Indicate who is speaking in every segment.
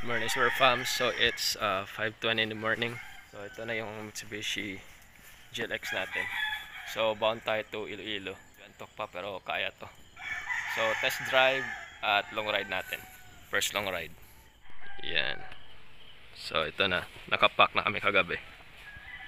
Speaker 1: Good morning, Sir Fam. So it's 5:20 in the morning. So ito na yung Mitsubishi GLX natin. So bound tayo to Iloilo. Gantok pa pero kaya to. So test drive at long ride natin. First long ride. Yan. So ito na. Nakapack na kami kagabi.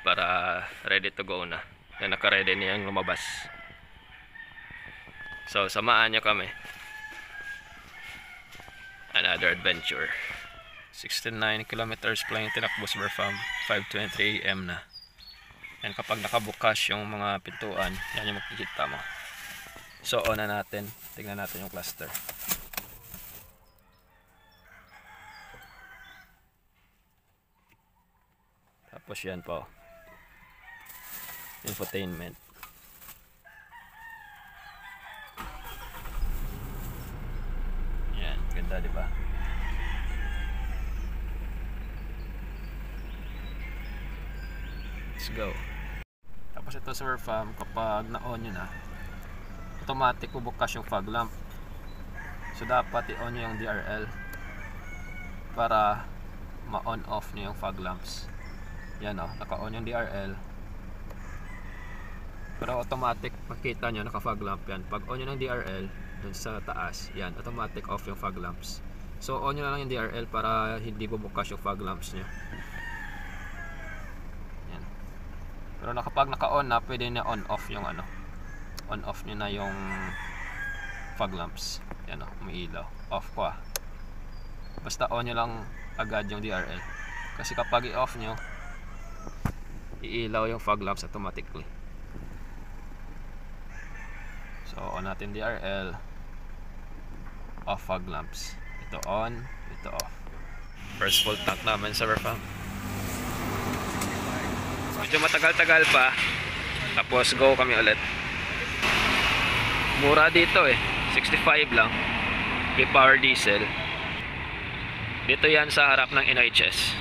Speaker 1: Para ready to go na. Na naka-ready niyang lumabas. So samahan niyo kami. Another adventure. 69 kilometers pa lang yung tinakbo sa Fam. 5:23 AM na. And kapag nakabukas yung mga pintuan, yan yung makikita mo. So on na natin. Tingnan natin yung cluster. Tapos yan po. Infotainment. Yan, ganda diba? Let's go. Tapos ito Sir Fam, kapag na-on nyo na, automatic bubukas yung fog lamp. So dapat i-on nyo yung DRL para ma-on off nyo yung fog lamps. Yan o, naka-on yung DRL. Pero automatic makita nyo naka-fog lamp yan. Pag on nyo ng DRL dun sa taas, yan, automatic off yung fog lamps. So on nyo na lang yung DRL para hindi bubukas yung fog lamps nyo. Pero kapag naka-on na, pwede na on-off yung ano. On-off nyo na yung fog lamps. Yan o, umiilaw. Off ko ah. Basta on nyo lang agad yung DRL. Kasi kapag i-off nyo, iilaw yung fog lamps automatically. So, on natin DRL. Off fog lamps. Ito on, ito off. First full tank namin sa Fam. Medyo matagal-tagal pa. Tapos go kami ulit. Mura dito eh. 65 lang. Power diesel. Dito yan sa harap ng NHS.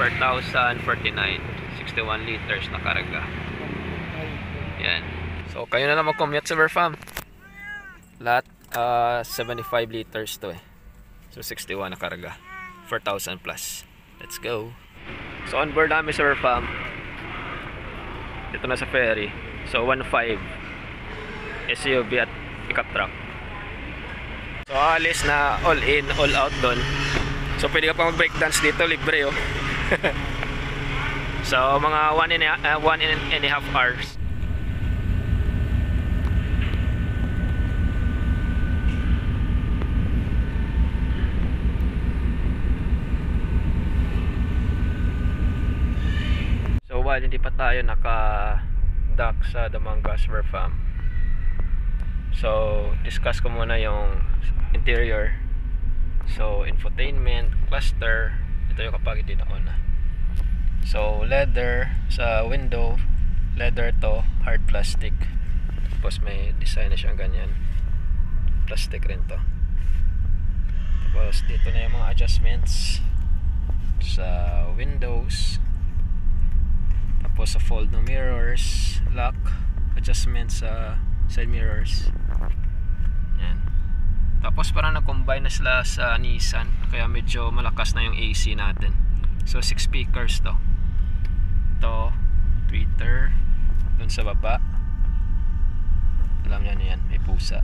Speaker 1: 4,049. 61 liters na karga. Yan. So kayo na lang mag-commute sa Fam. Lahat 75 liters to eh. So 61 na karga. 4,000 plus. Let's go. So on board namin sa Fam. Dito na sa ferry. So 1.5 SUV at pickup truck. So alis na all in, all out doon. So pwede ka pa mag-breakdance dito, libre oh. So mga 1.5 hours. While hindi pa tayo naka-dock sa Damangas Fam, so discuss ko muna yung interior. So infotainment, cluster, ito yung kapag hindi na-on na. So leather sa window, leather to, hard plastic. Tapos may design na siyang ganyan, plastic rin to. Tapos dito na yung mga adjustments sa windows. Tapos sa fold ng mirrors, lock, adjustment sa side mirrors. Yan. Tapos parang nag-combine na sila sa Nissan, kaya medyo malakas na yung AC natin. So 6 speakers to. Ito, tweeter, dun sa baba. Alam niyo yan, may pusa.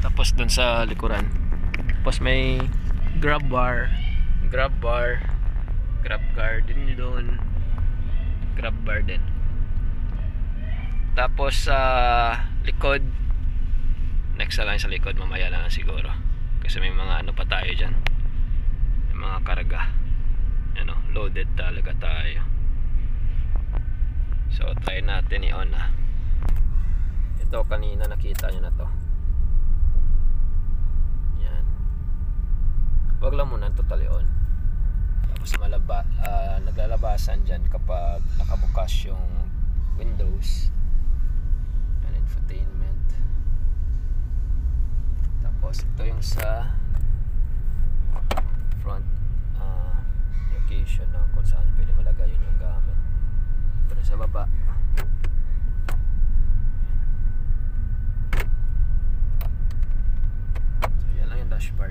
Speaker 1: Tapos dun sa likuran. Tapos may grab bar, grab guard din doon. Grab bar din. Tapos sa likod, next na lang sa likod, mamaya lang siguro kasi may mga ano pa tayo dyan, may mga karga, ano, loaded talaga tayo. So try natin i-on na. Ito kanina nakita nyo na to. Yan. Wag lang muna totally on. Tapos naglalabasan dyan kapag nakabukas yung windows and infotainment. Tapos ito yung sa front location ng kung saan pwede malagay yun yung gamit. Ito na sa baba.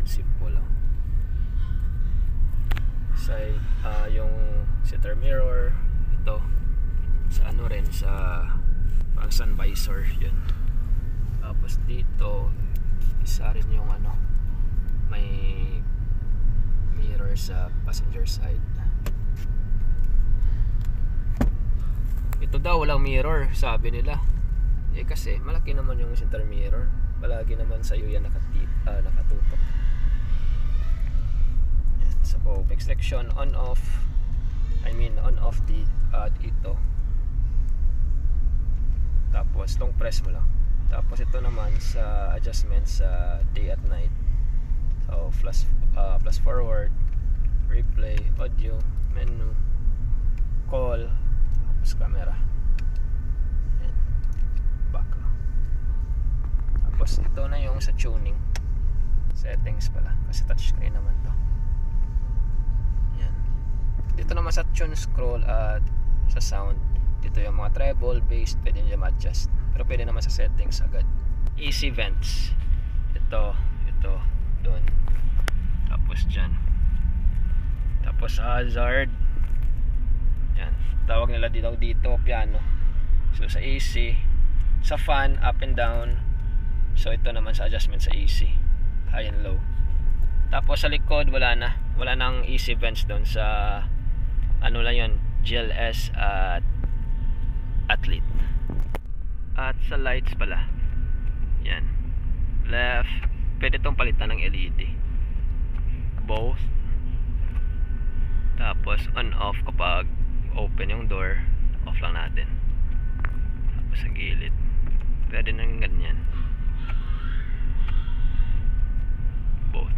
Speaker 1: simple lang. Side, yung center mirror, ito sa ano rin, sa parang sun visor yun. Tapos dito isa rin yung ano, may mirror sa passenger side. Ito daw walang mirror, sabi nila. Kasi malaki naman yung center mirror, palagi naman sa iyo yan nakatutok. Yan. So next section, on off the ito. Tapos long press mo lang. Tapos ito naman sa adjustment sa day at night. So plus forward, replay, audio, menu, call, tapos camera. Yan. Back. Tapos ito na yung sa tuning. Settings pala kasi touchscreen naman to. Yan. Dito naman sa tune scroll at sa sound. Dito yung mga treble, bass, pwede nyo ma-adjust. Pero pwede naman sa settings agad. Easy vents. Ito, doon. Tapos dyan. Tapos hazard. Yan. Tawag nila dito piano. So sa AC, sa fan, up and down. So ito naman sa adjustment sa AC, high and low. Tapos sa likod, wala nang easy vents doon sa ano lang yun, GLS at Athlete. At sa lights pala, yan, left, pwede itong palitan ng LED, both. Tapos on off kapag open yung door, off lang natin. Tapos sa gilid pwede nang ganyan, both.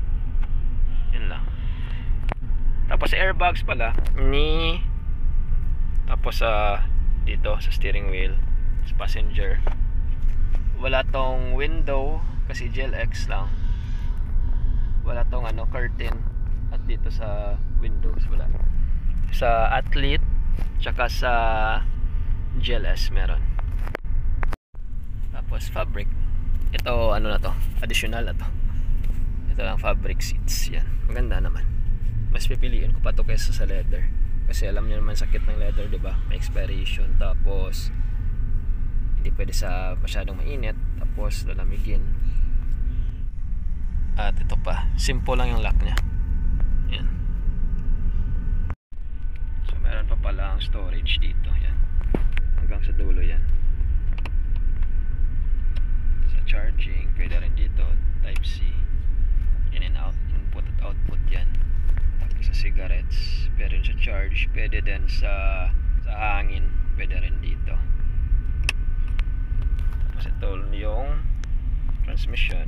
Speaker 1: Yan lang. Tapos sa airbags pala tapos sa dito sa steering wheel, sa passenger, wala tong window kasi GLX lang. Wala tong curtain. At dito sa windows wala. Sa Athlete tsaka sa GLS meron. Tapos fabric, ito na to, additional na to. Ito lang fabric seats. Yan, maganda naman. Mas pipiliin ko pa to kaysa sa leather. Kasi alam niyo naman sakit ng leather, 'di ba? May expiration, tapos hindi pwede sa masyadong mainit, tapos lalamigin. At ito pa, simple lang yung lock niya. Yan. So meron pa pala ang storage dito, yan. Hanggang sa dulo yan. Sa charging, pwede rin dito, type C. In and out, input at output yan. Tapos sa cigarettes, pwede rin sa charge, pwede din sa hangin, pwede rin dito. Tapos ito yung transmission.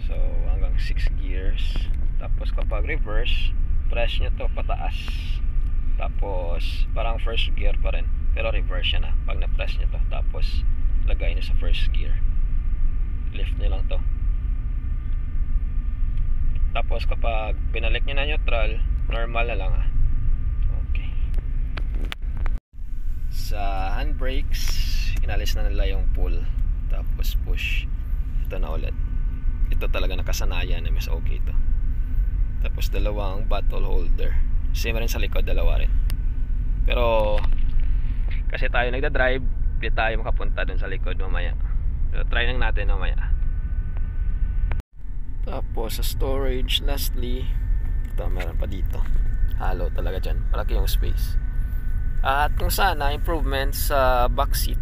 Speaker 1: So hanggang 6 gears. Tapos kapag reverse, press nyo to pataas. Tapos parang first gear pa rin, pero reverse siya na pag na-press nyo to. Tapos lagay nyo sa first gear, lift nyo lang to. Tapos kapag pinalik nyo na neutral, normal na lang Okay. Sa handbrakes, inalis na nila yung pull, tapos push. Ito na ulit. Ito talaga nakasanayan na mas okay to. Tapos dalawang bottle holder, same rin sa likod, dalawa rin. Pero kasi tayo nagda-drive, di tayo makapunta dun sa likod mamaya. So try lang natin mamaya. Tapos sa storage, lastly, ito meron pa dito. Halo talaga dyan, malaki yung space. At kung sana improvement sa back seat,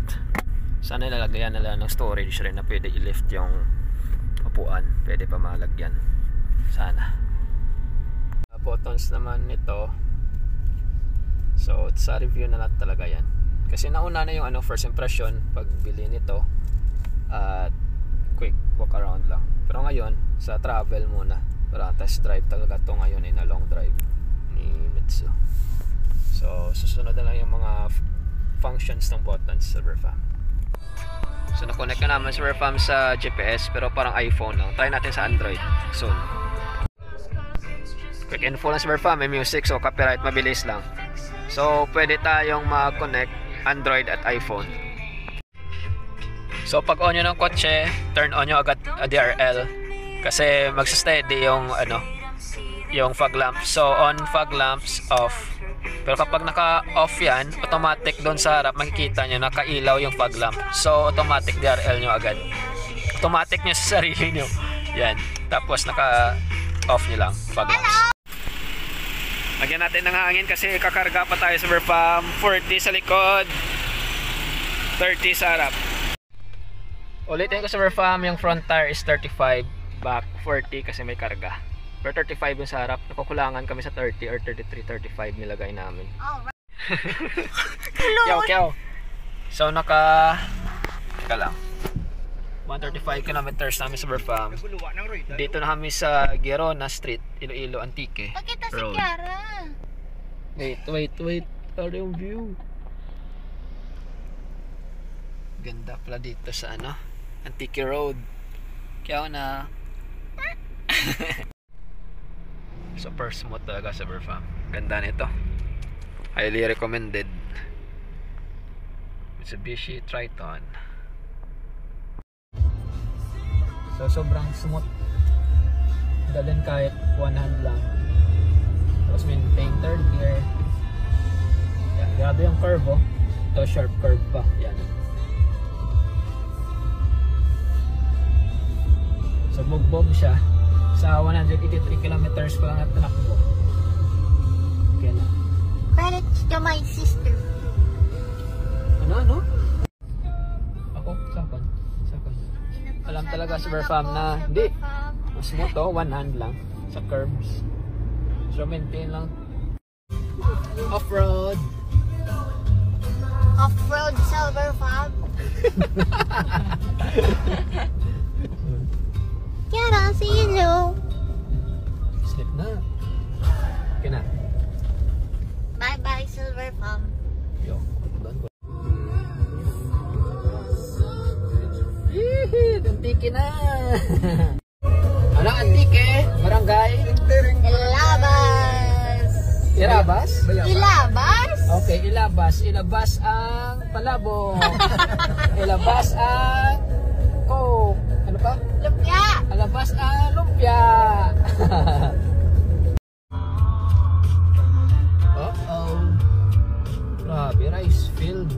Speaker 1: sana ilalagyan nila ng storage rin na pwede i-lift yung upuan, pwede pa malagyan sana. Buttons naman nito, so sa review na natin talaga yan, kasi nauna na yung first impression pagbili nito at quick walk around lang. Pero ngayon sa travel muna, para test drive talaga to ngayon na long drive ni Mitsu. So susunod na lang yung mga functions ng buttons sa rear fam. So na-connect na naman sa rear fam sa GPS, pero parang iPhone lang. Try natin sa Android soon. Quick info lang sa rear fam, may music, so copyright, mabilis lang. So pwede tayong mag-connect Android at iPhone. So pag on nyo ng kotse, turn on nyo agad DRL. Kasi magsa-steady yung ano, yung fog lamps. So on fog lamps, off. Pero kapag naka-off yan, automatic doon sa harap makikita nyo nakailaw yung fog lamp. So automatic DRL nyo agad. Automatic nyo sa sarili nyo. Yan. Tapos naka-off nyo lang fog lamps. Lagyan natin ng hangin kasi kakarga pa tayo sa Verfam. 40 sa likod, 30 sa harap. Ulitin ko sa Verfam, yung front tire is 35, back 40 kasi may karga. Pero 35 yung sa harap. Nakukulangan kami sa 30 or 33, 35 nilagay namin. Kyaw. So teka lang, 135 kilometers namin sa Verfam. Dito na kami sa Girona Street, Iloilo, Antique
Speaker 2: Pakita si
Speaker 1: Road.
Speaker 2: Kiara.
Speaker 1: Wait. Ano yung view? Ganda pala dito sa ano, Antique Road. Kaya na super smooth talaga sa Verfam. Ganda nito. Highly recommended. Mitsubishi Triton. So sobrang smooth. Dalhin kahit one hand lang. Tapos maintain third gear. Yan, grabe yung curve oh. Ito sharp curve pa. Yan. So bugbog siya. Sa 183 kilometers ko lang at tinakbo. Okay na.
Speaker 2: Credits to my sister.
Speaker 1: Ano? Ako? Sakon. Alam talaga sa Verfam na hindi. Mas mo to, one hand lang sa curves. So maintain lang. Off-road.
Speaker 2: Off-road silver fab. Kiara, say hello.
Speaker 1: Slip na. Okay na.
Speaker 2: Bye-bye silver fab.
Speaker 1: Yo, doon ko. Yee, Antique na. Ano Antique? Barangay?
Speaker 2: Ilabas.
Speaker 1: Irabas?
Speaker 2: Ilabas?
Speaker 1: Okay, ilabas. Ilabas ang palabo. Ilabas ang coke. Ano pa?
Speaker 2: Lumpia.
Speaker 1: Ilabas ang lumpia. Uh-oh. Grabe, rice field.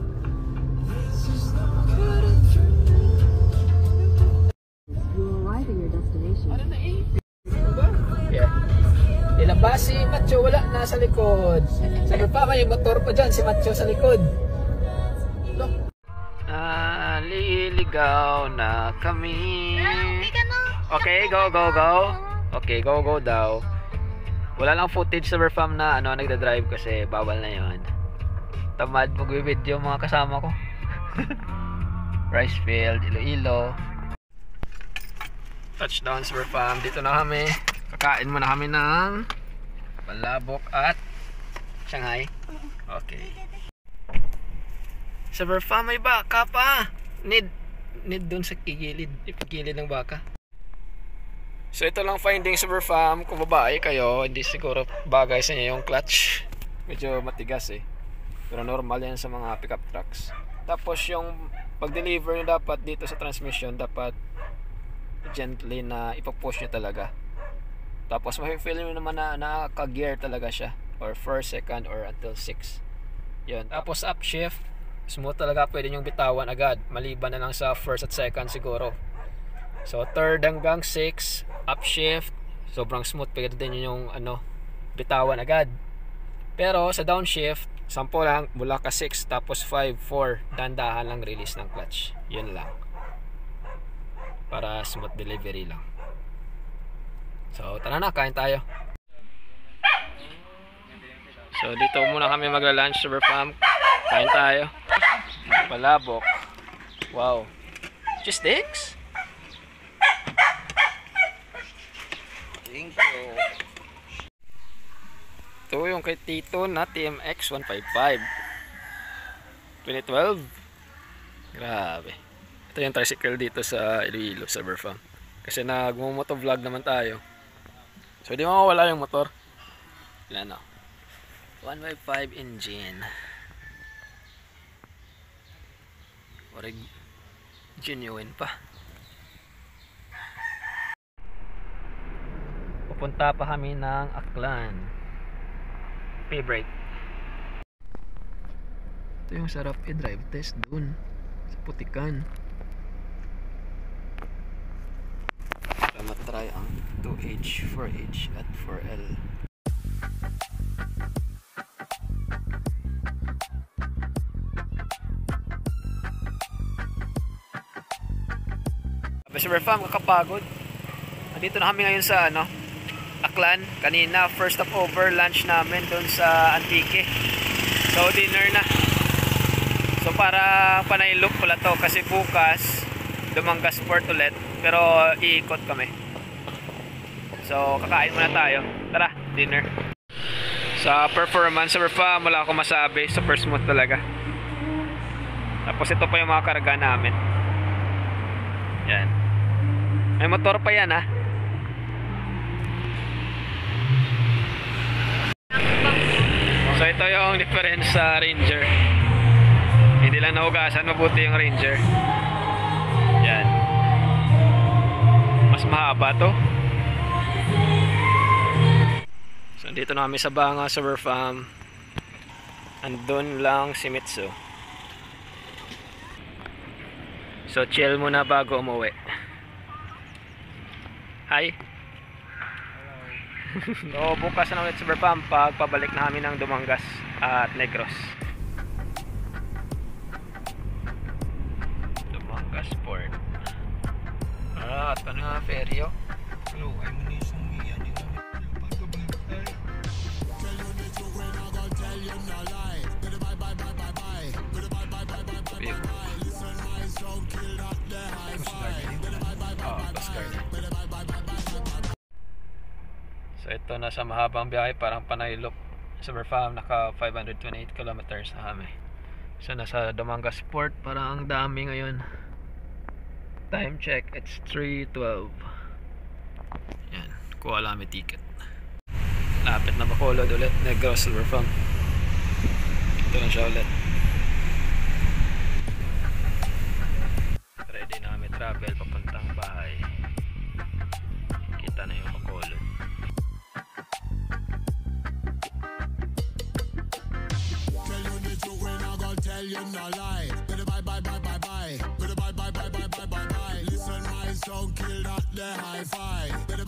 Speaker 1: Ano na eh? Yeah. Ilabas si Macho, wala nasa likod. Sabi pa, may motor pa dyan, si Macho sa likod. Look. Liligaw na kami. Okay, go. Okay, go daw. Wala lang footage sa Verfam na nagda-drive kasi bawal na yon. Tamad mag-video mga kasama ko. Rice field, Iloilo. Touchdown sa Verfam. Dito na kami. Kakain muna kami ng palabok at Shanghai. Okay. Sa Verfam may baka pa. Need dun sa gilid ng baka. So ito lang finding sa Verfam. Kung babae kayo, hindi siguro bagay sa inyo yung clutch. Medyo matigas eh. Pero normal yan sa mga pickup trucks. Tapos yung pag-deliver nyo dapat dito sa transmission, dapat gently na ipapush nyo talaga. Tapos ma-feel nyo naman na naka-gear talaga siya. Or first, second, or until 6. Yun. Tapos upshift, smooth talaga, pwede nyong bitawan agad. Maliban na lang sa first at second siguro. So third hanggang 6, upshift, sobrang smooth, pwede din yung bitawan agad. Pero sa downshift, 10 lang, mula ka 6, tapos 5, 4, dandahan lang release ng clutch. Yun lang. Para smooth delivery lang. So tara na, kain tayo. So dito muna kami magla-lunch sa Verfam. Kain tayo. Palabok. Wow. Just sticks? Thank you. Ito yung kay Tito na TMX 155 2012. Grabe. Ito yung tricycle dito sa Iloilo, sa Verfam. Kasi nagmo-motovlog naman tayo. So di mawawala yung motor. Ilan 155 engine. Genuine pa. Punta pa kami ng Aklan. Favorite. Ito yung sarap i-drive test dun sa Putikan. Para matry ang 2H, 4H at 4L. Silver Farm, kakapagod. Nandito na kami ngayon sa Aklan. Kanina, first stopover lunch namin doon sa Antique. So, dinner na. So, para panay look pala to kasi bukas, Dumangas Port ulit. Pero, iikot kami. So, kakain muna tayo. Tara, dinner. Sa performance, Silver Farm, wala akong masabi. Super smooth talaga. Tapos, ito pa yung mga karga namin. Yan. May motor pa yan, ha? So ito yung difference sa Ranger. Hindi lang nahugasan, mabuti yung Ranger. Yan. Mas mahaba to. So dito na kami sa Banga Silver Farm. Andun lang si Mitsu. So chill muna bago umuwi. Hi. So bukas na ulit Silver Farm pag pabalik na kami ng Dumangas at Negros. Dumangas Port. At ano nga ferry oh.
Speaker 3: Hello, I'm Nisong Mia.
Speaker 1: So ito na sa mahabang biyahe, parang panay loop. Silver Farm, naka 528 kilometers na kami. So nasa Dumangas Port, parang ang dami ngayon. Time check, it's 3:12. Yan, kuha lang may ticket. Lapit na Bacolod ulit, Negros Silver Farm. Ito na siya ulit. Ready na kami travel papuntang bahay. Kita na yung Bacolod.
Speaker 3: Tell you no lie. Better bye bye bye bye bye. Better bye bye bye bye bye bye bye. Listen my song, kill that the high five.